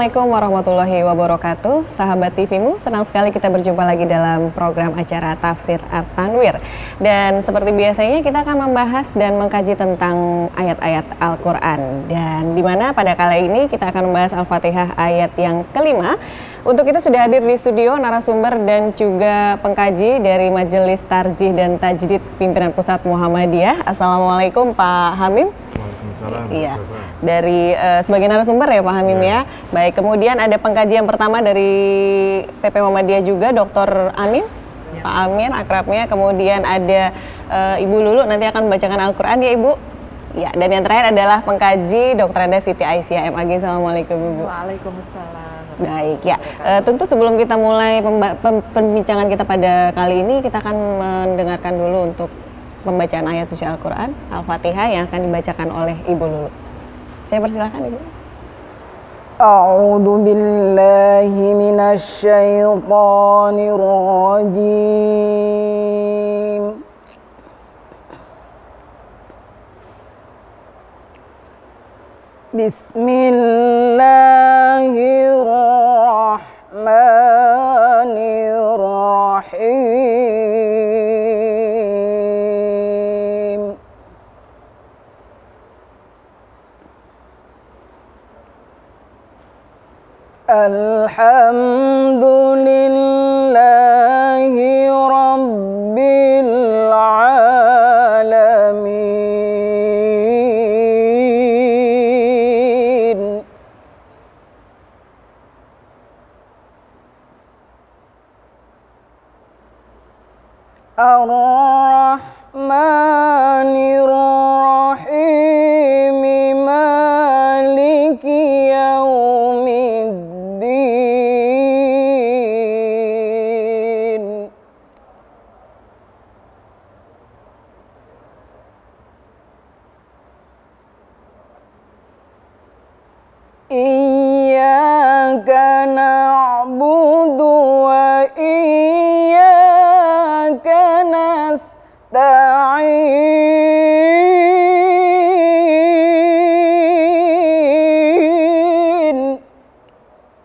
Assalamualaikum warahmatullahi wabarakatuh. Sahabat TVmu, senang sekali kita berjumpa lagi dalam program acara Tafsir At-Tanwir. Dan seperti biasanya kita akan membahas dan mengkaji tentang ayat-ayat Al-Quran. Dan di mana pada kali ini kita akan membahas Al-Fatihah ayat yang kelima. Untuk itu sudah hadir di studio narasumber dan juga pengkaji dari Majelis Tarjih dan Tajdid Pimpinan Pusat Muhammadiyah. Assalamualaikum Pak Hamim. Waalaikumsalam. Iya, dari sebagai narasumber ya Pak Hamim ya. Baik, kemudian ada pengkaji yang pertama dari PP Muhammadiyah juga, Dr. Amin. Ya. Pak Amin akrabnya. Kemudian ada Ibu Lulu nanti akan membacakan Al-Quran ya Ibu. Ya, dan yang terakhir adalah pengkaji Dr. Anda Siti Aisyah MAG. Assalamualaikum Ibu. Waalaikumsalam. Baik ya, tentu sebelum kita mulai pembincangan kita pada kali ini, kita akan mendengarkan dulu untuk pembacaan ayat suci Al-Quran, Al-Fatihah yang akan dibacakan oleh Ibu Lulu. Saya persilahkan Ibu. A'udzu billahi minasy syaithanir rajim. Bismillahirrahmanirrahim. Alhamdulillahi rabbil alamin. Ar-Rahmanir Rahim, Maliki Yaumiddin. Iyyaka na'budu wa iyyaka nasta'in.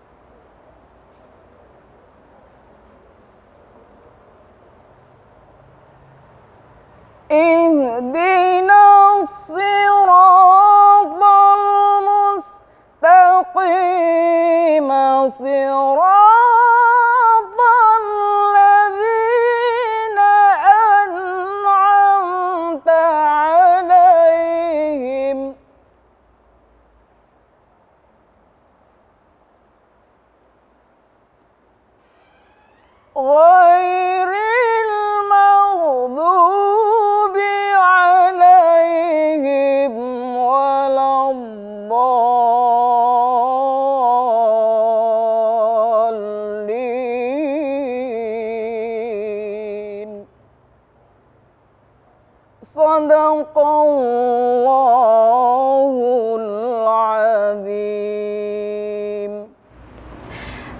Ihdinas siratal mustaqim, siratal ladzina an'amta 'alaihim ghairil maghdubi 'alaihim waladdallin. Shadaqallahul azim.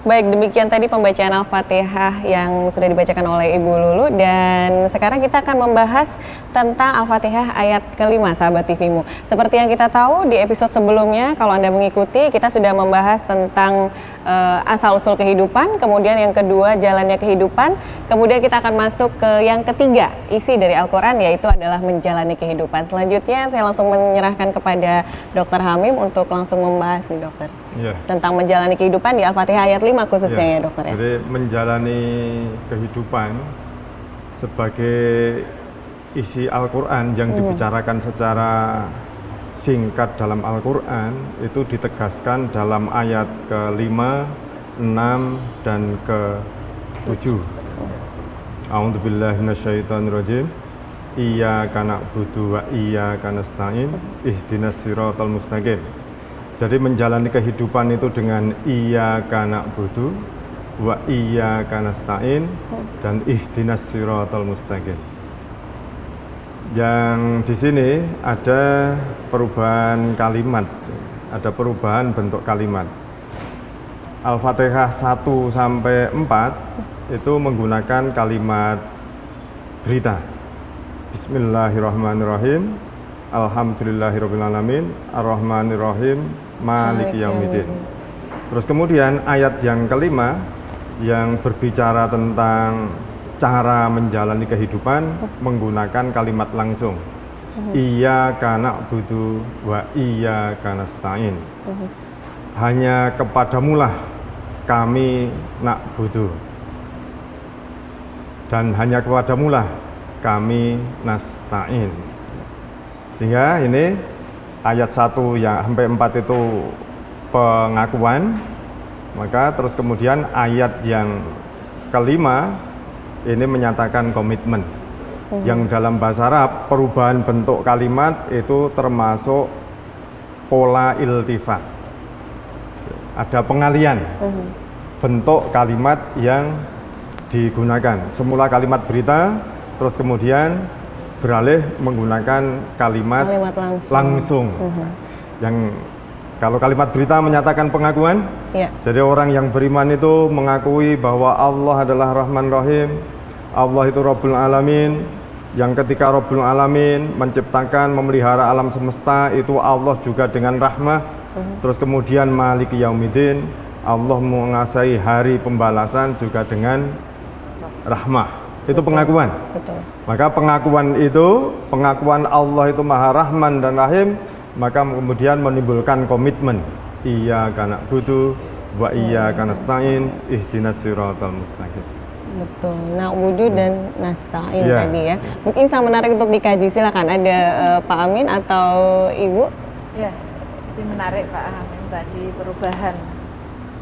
Baik, demikian tadi pembacaan Al-Fatihah yang sudah dibacakan oleh Ibu Lulu. Dan sekarang kita akan membahas tentang Al-Fatihah ayat kelima, sahabat TVmu. Seperti yang kita tahu di episode sebelumnya, kalau Anda mengikuti, kita sudah membahas tentang asal-usul kehidupan. Kemudian yang kedua, jalannya kehidupan. Kemudian kita akan masuk ke yang ketiga, isi dari Al-Quran, yaitu adalah menjalani kehidupan. Selanjutnya saya langsung menyerahkan kepada Dr. Hamim untuk langsung membahas nih dokter. Ya. Tentang menjalani kehidupan di Al-Fatihah ayat 5 khususnya ya dokter ya. Jadi menjalani kehidupan sebagai isi Al-Quran yang dibicarakan secara singkat dalam Al-Quran itu ditegaskan dalam ayat ke-5, 6, dan ke-7. A'udzubillahi minasyaitonirrajim. Iyyaka na'budu wa iyyaka nasta'in. Ihdinas siratal mustaqim. Jadi menjalani kehidupan itu dengan iyyaka na'budu wa iyyaka nasta'in dan ihdinas siratal mustaqim. Yang di sini ada perubahan kalimat, ada perubahan bentuk kalimat. Al-Fatihah 1 sampai 4 itu menggunakan kalimat berita. Bismillahirrahmanirrahim. Alhamdulillahirabbil alamin, arrahmanirrahim, maliki yaumiddin. Terus kemudian ayat yang kelima yang berbicara tentang cara menjalani kehidupan menggunakan kalimat langsung. Iyyaka na'budu wa iyyaka nasta'in. Hanya kepadamulah kami na'budu. Dan hanya kepadamulah kami nasta'in. Sehingga ini ayat 1 yang sampai 4 itu pengakuan. Maka terus kemudian ayat yang kelima ini menyatakan komitmen. Yang dalam bahasa Arab perubahan bentuk kalimat itu termasuk pola iltifat. Ada pengalian bentuk kalimat yang digunakan. Semula kalimat berita, terus kemudian beralih menggunakan kalimat langsung. Yang kalau kalimat berita menyatakan pengakuan, jadi orang yang beriman itu mengakui bahwa Allah adalah Rahman Rahim, Allah itu Rabbul Alamin, yang ketika Rabbul Alamin menciptakan, memelihara alam semesta, itu Allah juga dengan rahmah. Terus kemudian Maliki Yaumiddin, Allah menguasai hari pembalasan juga dengan rahmah. Itu pengakuan. Betul. Maka pengakuan Allah itu Maha Rahman dan Rahim, maka kemudian menimbulkan komitmen. Iyyaka na'budu wa iyyaka nasta'in ihdinas siratal mustaqim. Betul, na'budu dan nasta'in tadi ya. Mungkin sangat menarik untuk dikaji, silakan ada Pak Amin atau Ibu. Ya, ini menarik Pak Amin tadi, perubahan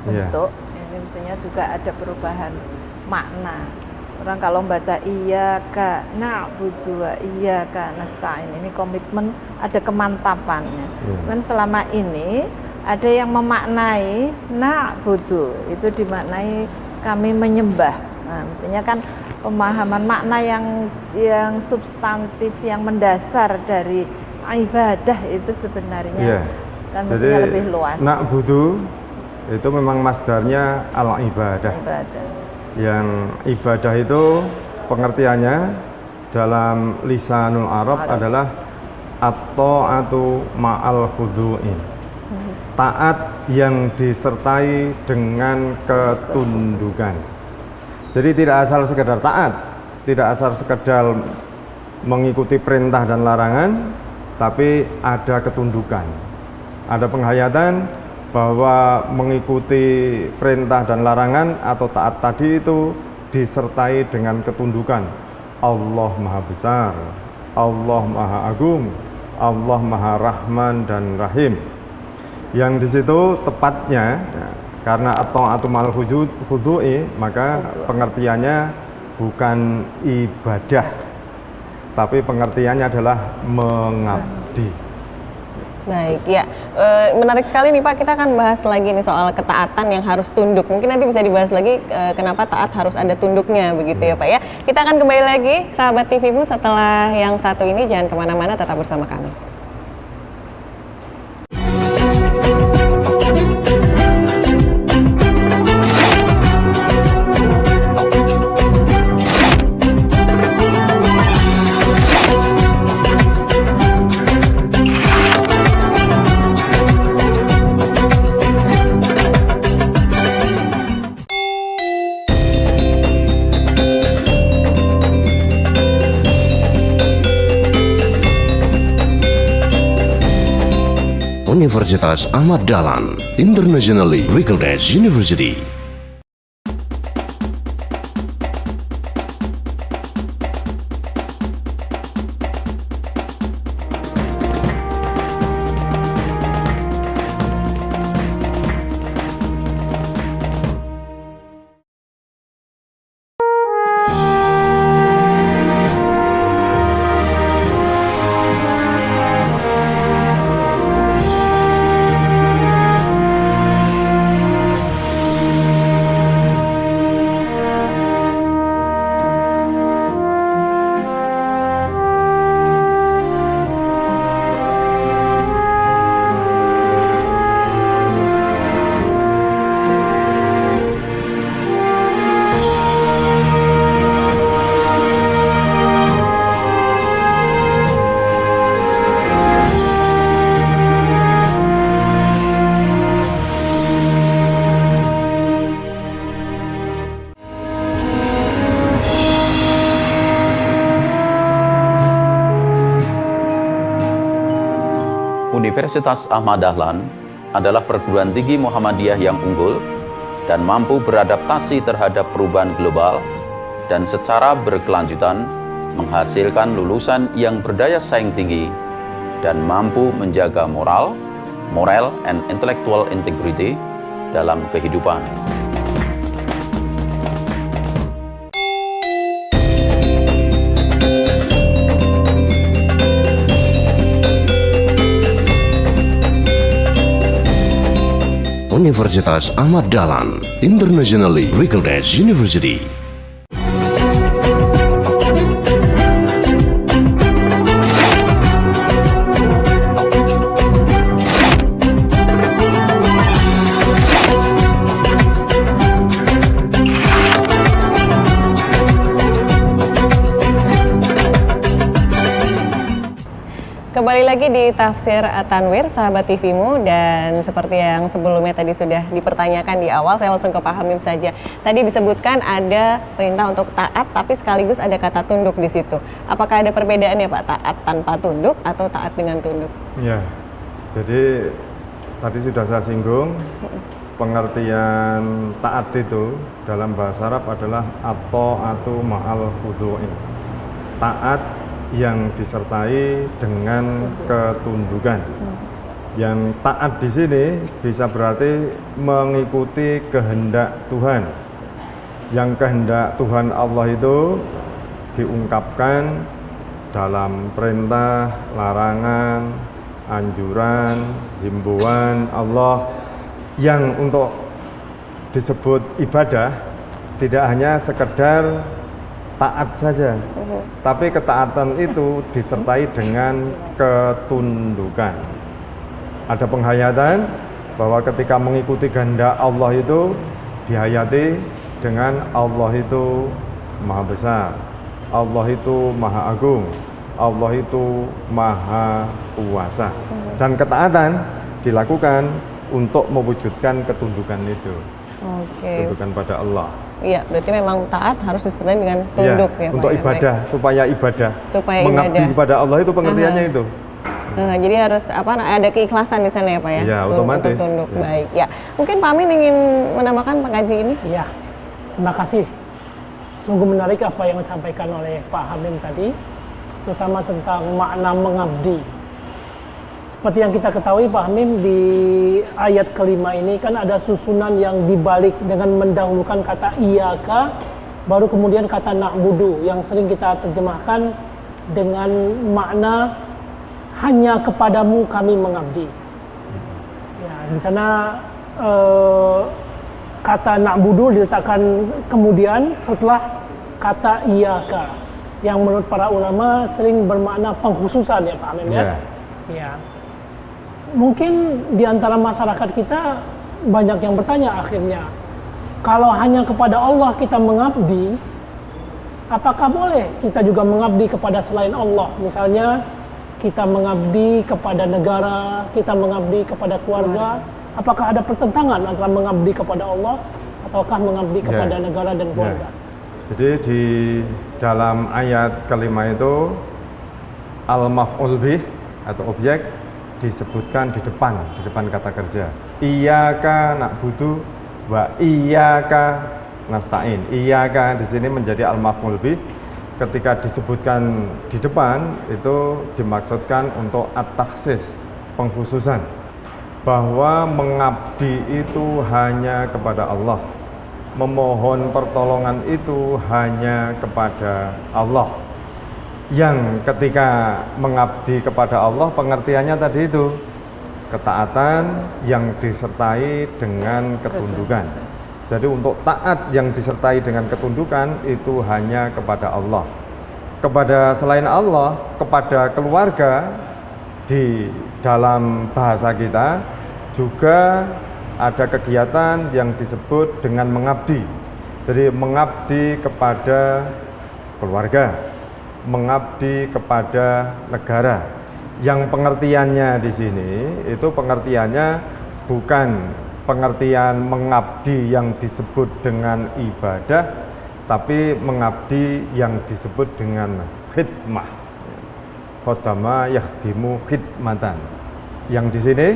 bentuk, ini mestinya juga ada perubahan makna. Orang kalau membaca iyyaka na'budu wa iyyaka nasta'in, ini komitmen, ada kemantapannya. Dan selama ini ada yang memaknai na'budu itu dimaknai kami menyembah. Nah, mestinya kan pemahaman makna yang substantif, yang mendasar dari ibadah itu sebenarnya kan mestinya lebih luas. Na'budu itu memang masdarnya al-ibadah. Yang ibadah itu pengertiannya dalam lisanul Arab adalah at-ta'atu ma'al khudu'in. Taat yang disertai dengan ketundukan. Jadi tidak asal sekedar taat, tidak asal sekedar mengikuti perintah dan larangan, tapi ada ketundukan. Ada penghayatan bahwa mengikuti perintah dan larangan atau taat tadi itu disertai dengan ketundukan. Allah Maha Besar, Allah Maha Agung, Allah Maha Rahman dan Rahim. Yang di situ tepatnya karena at-ta'atu ma'al khudu'i, maka pengertiannya bukan ibadah, tapi pengertiannya adalah mengabdi. Baik, ya menarik sekali nih Pak, kita akan bahas lagi nih soal ketaatan yang harus tunduk. Mungkin nanti bisa dibahas lagi kenapa taat harus ada tunduknya begitu ya Pak ya. Kita akan kembali lagi sahabat TVmu setelah yang satu ini, jangan kemana-mana, tetap bersama kami. Universitas Ahmad Dahlan Internationally Recognized University. Universitas Ahmad Dahlan adalah perguruan tinggi Muhammadiyah yang unggul dan mampu beradaptasi terhadap perubahan global dan secara berkelanjutan menghasilkan lulusan yang berdaya saing tinggi dan mampu menjaga moral and intellectual integrity dalam kehidupan. Universitas Ahmad Dahlan, internationally recognized university. Kembali lagi di Tafsir At-Tanwir, sahabat TVmu, dan seperti yang sebelumnya tadi sudah dipertanyakan di awal, saya langsung ke Pak Hamim saja. Tadi disebutkan ada perintah untuk taat, tapi sekaligus ada kata tunduk di situ. Apakah ada perbedaan ya Pak, taat tanpa tunduk atau taat dengan tunduk? Ya, jadi tadi sudah saya singgung, pengertian taat itu dalam bahasa Arab adalah at-ta'atu ma'al khudu'in. Taat yang disertai dengan ketundukan. Yang taat di sini bisa berarti mengikuti kehendak Tuhan. Yang kehendak Tuhan Allah itu diungkapkan dalam perintah, larangan, anjuran, himbauan Allah yang untuk disebut ibadah tidak hanya sekedar taat saja, tapi ketaatan itu disertai dengan ketundukan. Ada penghayatan bahwa ketika mengikuti kehendak Allah itu dihayati dengan Allah itu maha besar, Allah itu maha agung, Allah itu maha kuasa. Dan ketaatan dilakukan untuk mewujudkan ketundukan itu. Ketundukan pada Allah. Iya, berarti memang taat harus disertai dengan tunduk ya Pak. Untuk ibadah, supaya ibadah. Mengabdi kepada Allah itu pengertiannya itu. Jadi harus ada keikhlasan di sana ya Pak ya? Ya, otomatis. Untuk tunduk, baik. Ya, mungkin Pak Amin ingin menambahkan pengkaji ini? Iya, terima kasih. Sungguh menarik apa yang disampaikan oleh Pak Hamim tadi, terutama tentang makna mengabdi. Seperti yang kita ketahui Pak Hamim, di ayat kelima ini kan ada susunan yang dibalik dengan mendahulukan kata iyaka, baru kemudian kata na'budu yang sering kita terjemahkan dengan makna hanya kepadamu kami mengabdi. Ya, di sana kata na'budu diletakkan kemudian setelah kata iyaka, yang menurut para ulama sering bermakna pengkhususan ya Pak Hamim ya. Ya. Mungkin di antara masyarakat kita banyak yang bertanya akhirnya, kalau hanya kepada Allah kita mengabdi, apakah boleh kita juga mengabdi kepada selain Allah? Misalnya kita mengabdi kepada negara, kita mengabdi kepada keluarga, apakah ada pertentangan antara mengabdi kepada Allah ataukah mengabdi kepada negara dan keluarga? Jadi di dalam ayat kelima itu al-maf'ul bih atau objek disebutkan di depan kata kerja. Iyyaka na'budu wa iyyaka nasta'in. Iyyaka di sini menjadi al-maf'ul bih. Ketika disebutkan di depan itu dimaksudkan untuk at-takhsis, pengkhususan, bahwa mengabdi itu hanya kepada Allah. Memohon pertolongan itu hanya kepada Allah. Yang ketika mengabdi kepada Allah pengertiannya tadi itu ketaatan yang disertai dengan ketundukan. Jadi untuk taat yang disertai dengan ketundukan itu hanya kepada Allah. Kepada selain Allah, kepada keluarga, di dalam bahasa kita juga ada kegiatan yang disebut dengan mengabdi. Jadi mengabdi kepada keluarga, mengabdi kepada negara. Yang pengertiannya di sini itu pengertiannya bukan pengertian mengabdi yang disebut dengan ibadah, tapi mengabdi yang disebut dengan khidmah. Khodama yakhdimu khidmatan. Yang di sini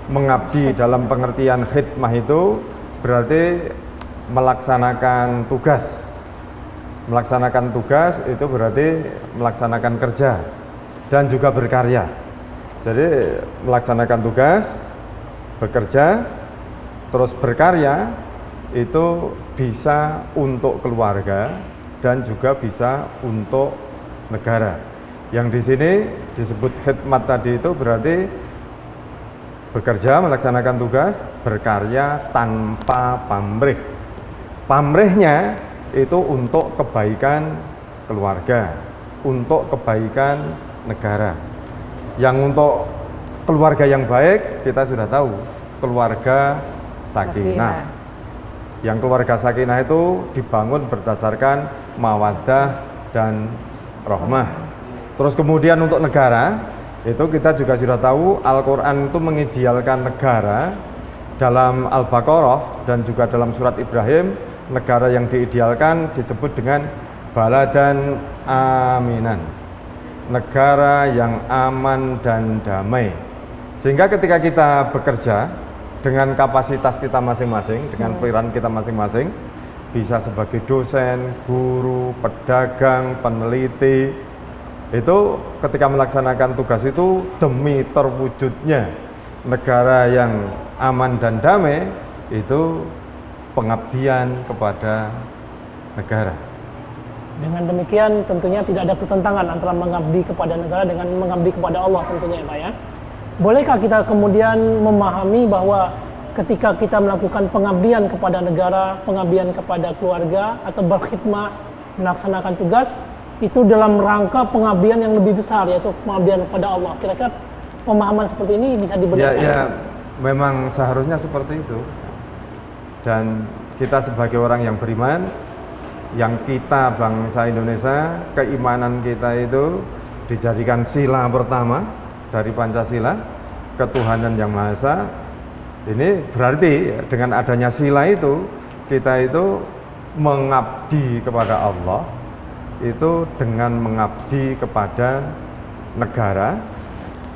mengabdi dalam pengertian khidmah itu berarti melaksanakan tugas. Melaksanakan tugas itu berarti melaksanakan kerja dan juga berkarya. Jadi melaksanakan tugas, bekerja, terus berkarya itu bisa untuk keluarga dan juga bisa untuk negara. Yang di sini disebut khidmat tadi itu berarti bekerja, melaksanakan tugas, berkarya tanpa pamrih. Pamrihnya itu untuk kebaikan keluarga, untuk kebaikan negara. Yang untuk keluarga yang baik kita sudah tahu, keluarga sakinah. Yang keluarga sakinah itu dibangun berdasarkan mawaddah dan rahmah. Terus kemudian untuk negara, itu kita juga sudah tahu Al-Quran itu mengidealkan negara. Dalam Al-Baqarah dan juga dalam surat Ibrahim, negara yang diidealkan disebut dengan baladan aminan, negara yang aman dan damai. Sehingga ketika kita bekerja dengan kapasitas kita masing-masing, dengan peran kita masing-masing, bisa sebagai dosen, guru, pedagang, peneliti, itu ketika melaksanakan tugas itu demi terwujudnya negara yang aman dan damai, itu pengabdian kepada negara. Dengan demikian tentunya tidak ada pertentangan antara mengabdi kepada negara dengan mengabdi kepada Allah tentunya ya Pak ya. Bolehkah kita kemudian memahami bahwa ketika kita melakukan pengabdian kepada negara, pengabdian kepada keluarga atau berkhidmah melaksanakan tugas itu dalam rangka pengabdian yang lebih besar, yaitu pengabdian kepada Allah. Kira-kira pemahaman seperti ini bisa dibenarkan? Ya, memang seharusnya seperti itu. Dan kita sebagai orang yang beriman, yang kita bangsa Indonesia, keimanan kita itu dijadikan sila pertama dari Pancasila, ketuhanan yang Maha Esa. Ini berarti dengan adanya sila itu, kita itu mengabdi kepada Allah, itu dengan mengabdi kepada negara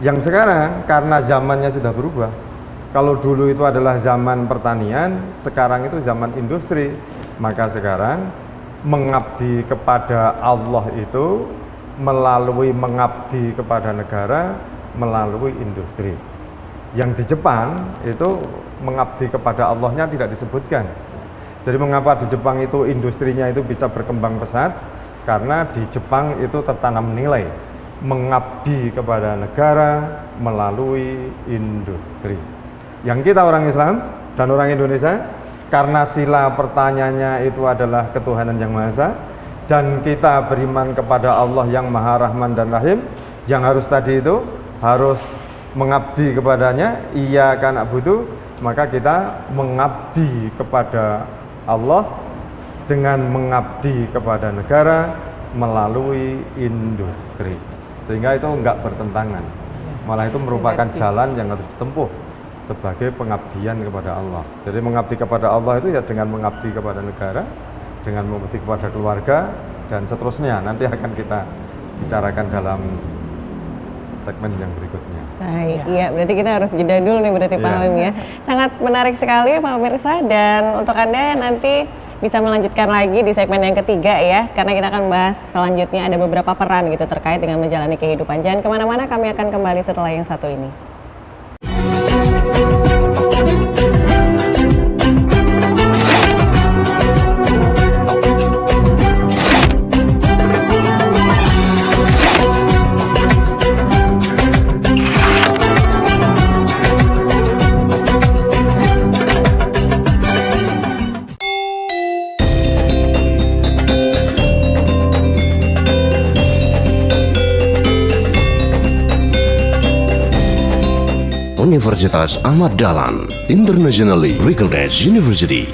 yang sekarang karena zamannya sudah berubah. Kalau dulu itu adalah zaman pertanian, sekarang itu zaman industri. Maka sekarang mengabdi kepada Allah itu melalui mengabdi kepada negara melalui industri. Yang di Jepang itu mengabdi kepada Allahnya tidak disebutkan. Jadi mengapa di Jepang itu industrinya itu bisa berkembang pesat? Karena di Jepang itu tertanam nilai mengabdi kepada negara melalui industri. Yang kita orang Islam dan orang Indonesia, karena sila pertanyaannya itu adalah ketuhanan yang Maha Esa, dan kita beriman kepada Allah yang Maha Rahman dan Rahim, yang harus tadi itu harus mengabdi kepadanya, iyyaka na'budu, maka kita mengabdi kepada Allah dengan mengabdi kepada negara melalui industri. Sehingga itu enggak bertentangan, malah itu merupakan jalan yang harus ditempuh sebagai pengabdian kepada Allah. Jadi mengabdi kepada Allah itu ya dengan mengabdi kepada negara, dengan mengabdi kepada keluarga, dan seterusnya. Nanti akan kita bicarakan dalam segmen yang berikutnya. Baik, iya berarti kita harus jeda dulu nih berarti Pak Hamim ya. Sangat menarik sekali Pak pemirsa, dan untuk Anda nanti bisa melanjutkan lagi di segmen yang ketiga ya, karena kita akan bahas selanjutnya ada beberapa peran gitu terkait dengan menjalani kehidupan. Jangan kemana-mana, kami akan kembali setelah yang satu ini. Universitas Ahmad Dahlan, internationally recognized university.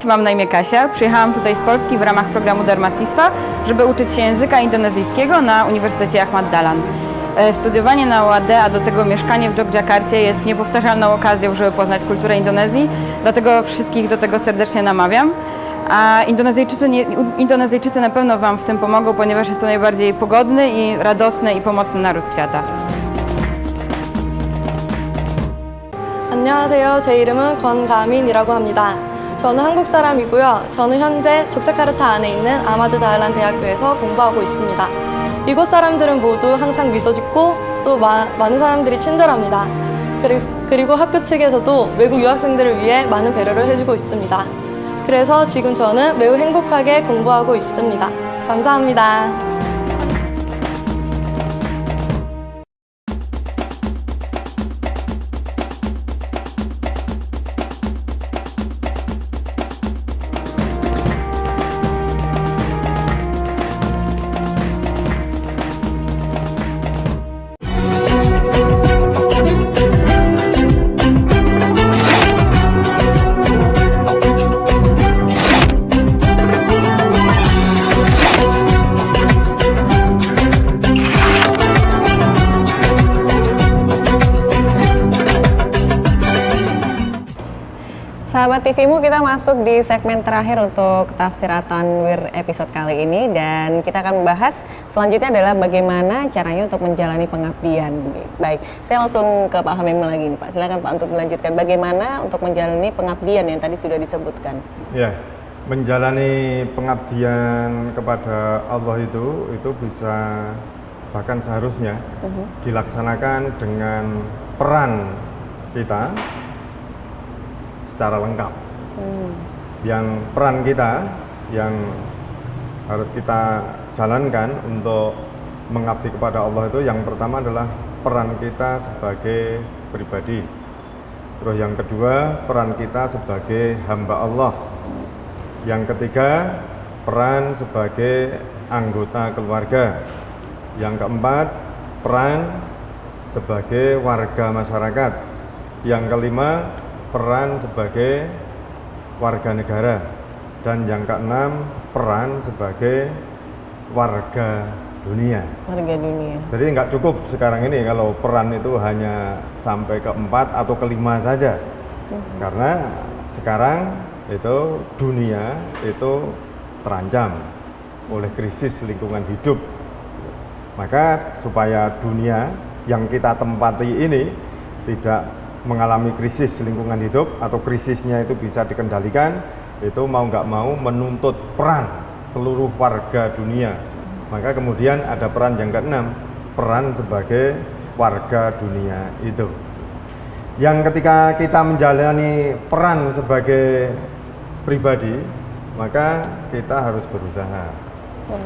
mam na imię Kasia. Przyjechałam tutaj z Polski w ramach programu Dharmasistwa, żeby uczyć się języka indonezyjskiego na Uniwersytecie Ahmad Dahlan. Studiowanie na UAD, a do tego mieszkanie w Dżogjakarcie jest niepowtarzalną okazją, żeby poznać kulturę Indonezji, dlatego wszystkich do tego serdecznie namawiam. A Indonezyjczycy na pewno Wam w tym pomogą, ponieważ jest to najbardziej pogodny i radosny i pomocny naród świata. 안녕하세요. 제 이름은 권가민이라고 합니다. 저는 한국 사람이고요. 저는 현재 족자카르타 안에 있는 아마드 다알란 대학교에서 공부하고 있습니다. 이곳 사람들은 모두 항상 미소 짓고 또 많은 사람들이 친절합니다. 그리고 학교 측에서도 외국 유학생들을 위해 많은 배려를 해주고 있습니다. 그래서 지금 저는 매우 행복하게 공부하고 있습니다. 감사합니다. Sahabat TVmu, kita masuk di segmen terakhir untuk tafsir At-Tanwir episode kali ini, dan kita akan membahas selanjutnya adalah bagaimana caranya untuk menjalani pengabdian. Baik, saya langsung ke Pak Hamim lagi nih Pak. Silakan Pak untuk melanjutkan bagaimana untuk menjalani pengabdian yang tadi sudah disebutkan. Ya, menjalani pengabdian kepada Allah itu bisa bahkan seharusnya dilaksanakan dengan peran kita secara lengkap. Yang peran kita yang harus kita jalankan untuk mengabdi kepada Allah itu yang pertama adalah peran kita sebagai pribadi. Terus yang kedua, peran kita sebagai hamba Allah. Yang ketiga, peran sebagai anggota keluarga. Yang keempat, peran sebagai warga masyarakat. Yang kelima, peran sebagai warga negara, dan yang keenam peran sebagai warga dunia. Warga dunia. Jadi nggak cukup sekarang ini kalau peran itu hanya sampai keempat atau kelima saja, karena sekarang itu dunia itu terancam oleh krisis lingkungan hidup. Maka supaya dunia yang kita tempati ini tidak mengalami krisis lingkungan hidup atau krisisnya itu bisa dikendalikan, itu mau nggak mau menuntut peran seluruh warga dunia. Maka kemudian ada peran yang keenam, peran sebagai warga dunia itu. Yang ketika kita menjalani peran sebagai pribadi, maka kita harus berusaha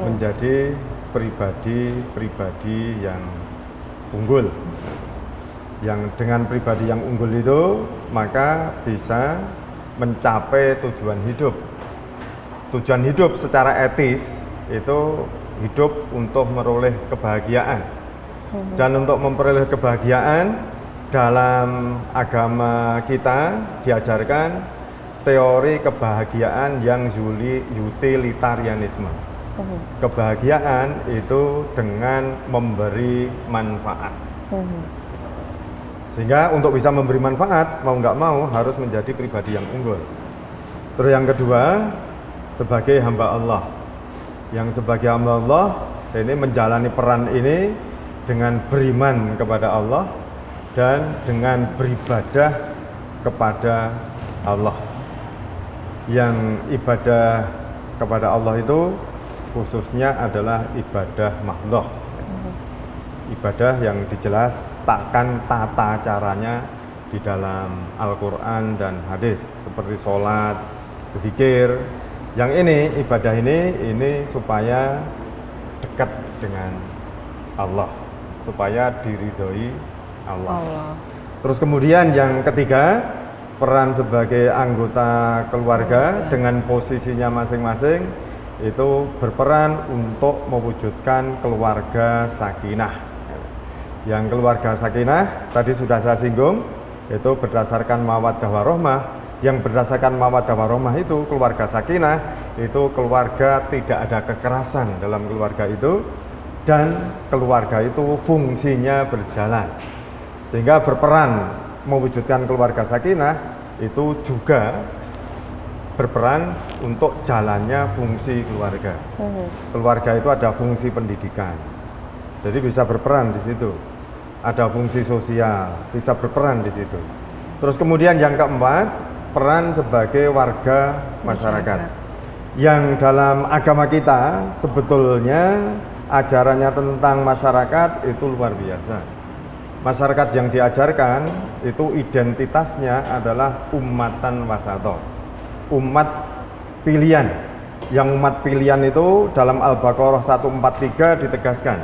menjadi pribadi yang unggul. Yang dengan pribadi yang unggul itu maka bisa mencapai tujuan hidup. Tujuan hidup secara etis itu hidup untuk meroleh kebahagiaan. Dan untuk memperoleh kebahagiaan dalam agama kita diajarkan teori kebahagiaan yang utilitarianisme. Kebahagiaan itu dengan memberi manfaat. Sehingga untuk bisa memberi manfaat, mau nggak mau harus menjadi pribadi yang unggul. Terus yang kedua, sebagai hamba Allah. Yang sebagai hamba Allah, ini menjalani peran ini dengan beriman kepada Allah dan dengan beribadah kepada Allah. Yang ibadah kepada Allah itu khususnya adalah ibadah mahdhah. Ibadah yang dijelas takkan tata caranya di dalam Al-Quran dan hadis, seperti sholat, berzikir. Yang ini, ibadah ini supaya dekat dengan Allah, supaya diridhoi Allah. Terus kemudian yang ketiga, peran sebagai anggota keluarga dengan posisinya masing-masing itu berperan untuk mewujudkan keluarga sakinah. Yang keluarga sakinah tadi sudah saya singgung, itu berdasarkan mawaddah warahmah, yang berdasarkan mawaddah warahmah itu keluarga sakinah, itu keluarga tidak ada kekerasan dalam keluarga itu, dan keluarga itu fungsinya berjalan, sehingga berperan mewujudkan keluarga sakinah itu juga berperan untuk jalannya fungsi keluarga. Keluarga itu ada fungsi pendidikan, jadi bisa berperan di situ. Ada fungsi sosial, bisa berperan di situ. Terus kemudian yang keempat, peran sebagai warga masyarakat. Yang dalam agama kita sebetulnya ajarannya tentang masyarakat itu luar biasa. Masyarakat yang diajarkan itu identitasnya adalah ummatan wasato, umat pilihan. Yang umat pilihan itu dalam Al-Baqarah 143 ditegaskan,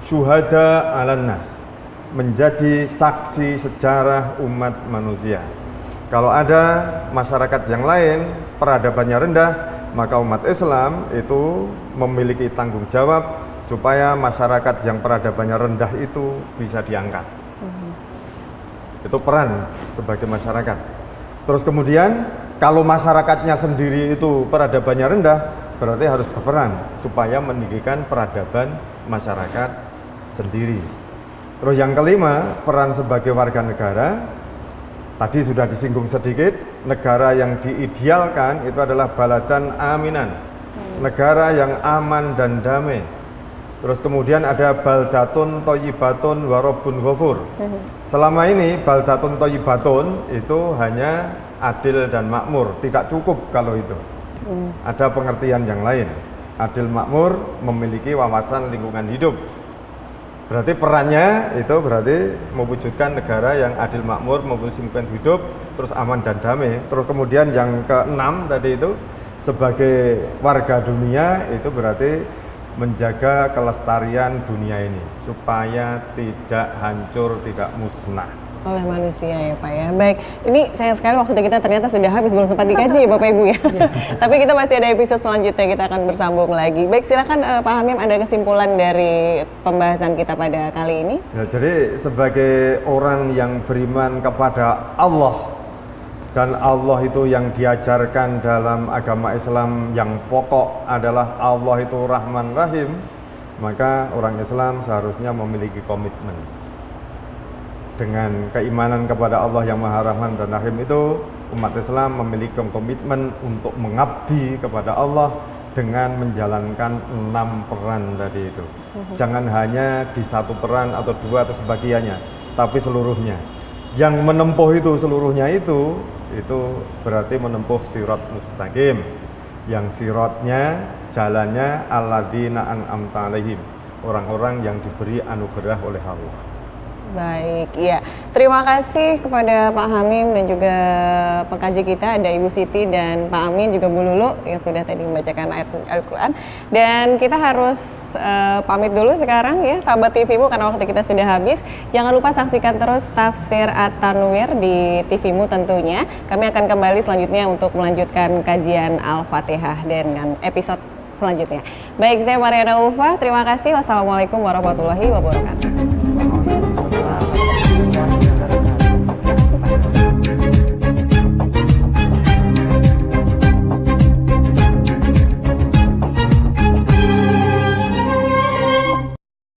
syuhada 'alan nas, menjadi saksi sejarah umat manusia. Kalau ada masyarakat yang lain peradabannya rendah, maka umat Islam itu memiliki tanggung jawab supaya masyarakat yang peradabannya rendah itu bisa diangkat. Itu peran sebagai masyarakat. Terus kemudian kalau masyarakatnya sendiri itu peradabannya rendah, berarti harus berperan supaya meninggikan peradaban masyarakat sendiri. Terus yang kelima, peran sebagai warga negara. Tadi sudah disinggung sedikit, negara yang diidealkan itu adalah baladan aminan, negara yang aman dan damai. Terus kemudian ada baldatun thayyibatun wa rabbun ghafur. Selama ini baldatun thayyibatun itu hanya adil dan makmur, tidak cukup kalau itu. Ada pengertian yang lain. Adil makmur memiliki wawasan lingkungan hidup. Berarti perannya itu berarti mewujudkan negara yang adil makmur, memiliki hidup, terus aman dan damai. Terus kemudian yang keenam tadi itu sebagai warga dunia itu berarti menjaga kelestarian dunia ini supaya tidak hancur, tidak musnah oleh manusia ya Pak ya. Baik, ini sayang sekali waktu kita ternyata sudah habis, belum sempat dikaji ya Bapak Ibu ya. Tapi kita masih ada episode selanjutnya, kita akan bersambung lagi. Baik, silakan Pak Hamim, ada kesimpulan dari pembahasan kita pada kali ini? Ya, jadi sebagai orang yang beriman kepada Allah, dan Allah itu yang diajarkan dalam agama Islam yang pokok adalah Allah itu Rahman Rahim, maka orang Islam seharusnya memiliki komitmen. Dengan keimanan kepada Allah yang Maha Rahman dan Rahim itu, umat Islam memiliki komitmen untuk mengabdi kepada Allah dengan menjalankan 6 peran tadi itu. Jangan hanya di satu peran atau dua atau sebagiannya, tapi seluruhnya. Yang menempuh itu seluruhnya itu berarti menempuh sirat mustaqim. Yang siratnya, jalannya alladzina an'amta alaihim, orang-orang yang diberi anugerah oleh Allah. Baik, iya. Terima kasih kepada Pak Hamim dan juga pengkaji kita, ada Ibu Siti dan Pak Amin, juga Bu Lulu yang sudah tadi membacakan ayat Al-Quran. Dan kita harus pamit dulu sekarang ya, sahabat TVmu, karena waktu kita sudah habis. Jangan lupa saksikan terus Tafsir At-Tanwir di TVmu tentunya. Kami akan kembali selanjutnya untuk melanjutkan kajian Al-Fatihah dengan episode selanjutnya. Baik, saya Mariana Ulfa, terima kasih. Wassalamualaikum warahmatullahi wabarakatuh.